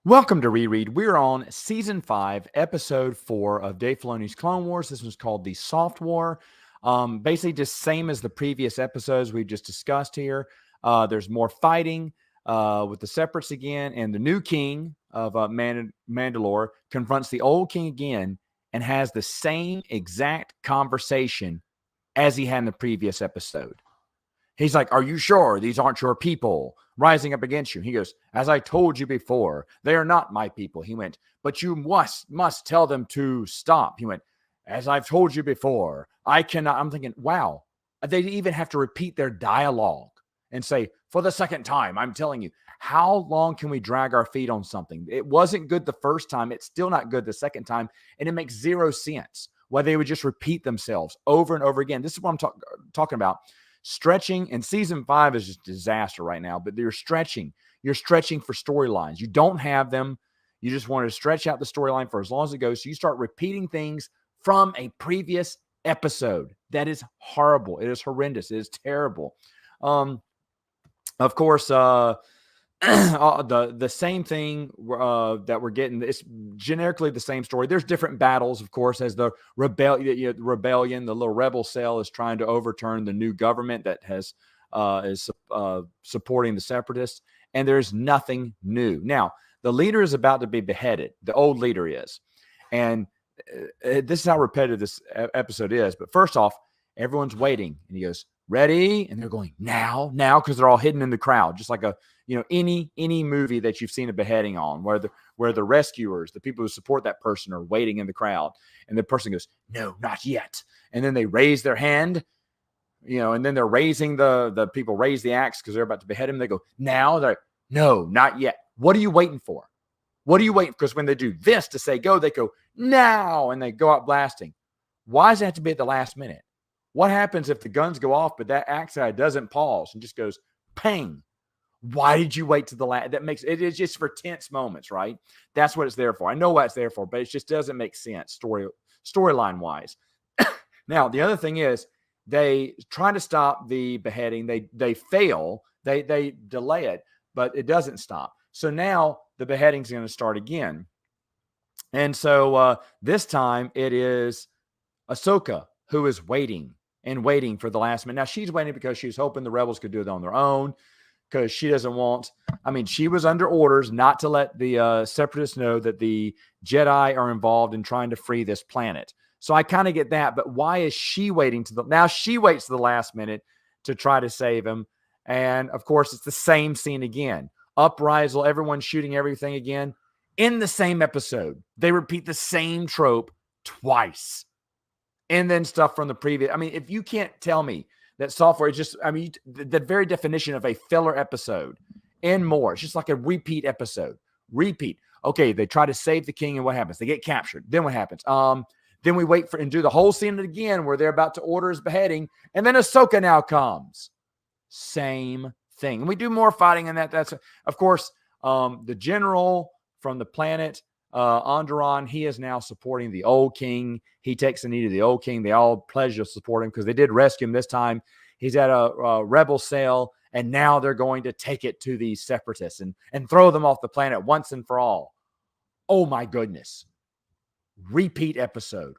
Welcome to Reread. We're on Season 5, Episode 4 of Dave Filoni's Clone Wars. This one's called The Soft War. Basically, just same as the previous episodes we've just discussed here. There's more fighting with the Separates again, and the new king of Mandalore confronts the old king again and has the same exact conversation as he had in the previous episode. He's like, "Are you sure these aren't your people rising up against you?" He goes, "As I told you before, they are not my people." He went, "But you must tell them to stop." He went, "As I've told you before, I cannot." I'm thinking, wow, they even have to repeat their dialogue and say, "For the second time, I'm telling you." How long can we drag our feet on something? It wasn't good the first time. It's still not good the second time. And it makes zero sense why they would just repeat themselves over and over again. This is what I'm talking about. Stretching, and season 5 is just disaster right now, but you're stretching for storylines. You don't have them. You just want to stretch out the storyline for as long as it goes. So you start repeating things from a previous episode. That is horrible. It is horrendous. It is terrible. Of course, the same thing that we're getting. It's generically the same story. There's different battles, of course, as the rebellion, the little rebel cell is trying to overturn the new government that is supporting the separatists, and there's nothing new. Now, the leader is about to be beheaded. The old leader is, and this is how repetitive this episode is. But first off, everyone's waiting, and he goes, "Ready?" And they're going, now, because they're all hidden in the crowd, just like any movie that you've seen a beheading on, where the rescuers, the people who support that person, are waiting in the crowd, and the person goes, "No, not yet." And then they raise their hand, and then they're raising the people raise the axe because they're about to behead him. They go, "Now." They're like, "No, not yet." What are you waiting for? What are you waiting? Because when they do this to say go, they go, "Now," and they go out blasting. Why does it have to be at the last minute? What happens if the guns go off, but that axe guy doesn't pause and just goes, pang? Why did you wait to the last? That makes it is just for tense moments, right? That's what it's there for. I know what it's there for, but it just doesn't make sense storyline wise. Now, the other thing is they try to stop the beheading. They fail. They delay it, but it doesn't stop. So now the beheading is going to start again. And so this time it is Ahsoka who is waiting for the last minute. Now, she's waiting because she's hoping the rebels could do it on their own, because she doesn't want, she was under orders not to let the separatists know that the Jedi are involved in trying to free this planet. So I kind of get that, but why is she waiting now she waits to the last minute to try to save him. And of course, it's the same scene again. Uprisal, everyone's shooting everything again. In the same episode, they repeat the same trope twice. And then stuff from the previous. If you can't tell me that software is just, the very definition of a filler episode and more, it's just like a repeat episode. Repeat. Okay, they try to save the king, and what happens? They get captured. Then what happens? Then we wait for and do the whole scene again where they're about to order his beheading, and then Ahsoka now comes. Same thing. And we do more fighting, and that's, of course, the general from the planet Onderon, he is now supporting the old king. He takes the knee to the old king. They all pledge to support him because they did rescue him this time. He's at a rebel cell, and now they're going to take it to the separatists and throw them off the planet once and for all. Oh my goodness. Repeat episode.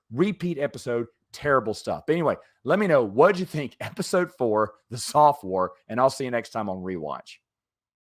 Terrible stuff. But anyway, let me know, what did you think? Episode 4, The Soft War, and I'll see you next time on Rewatch.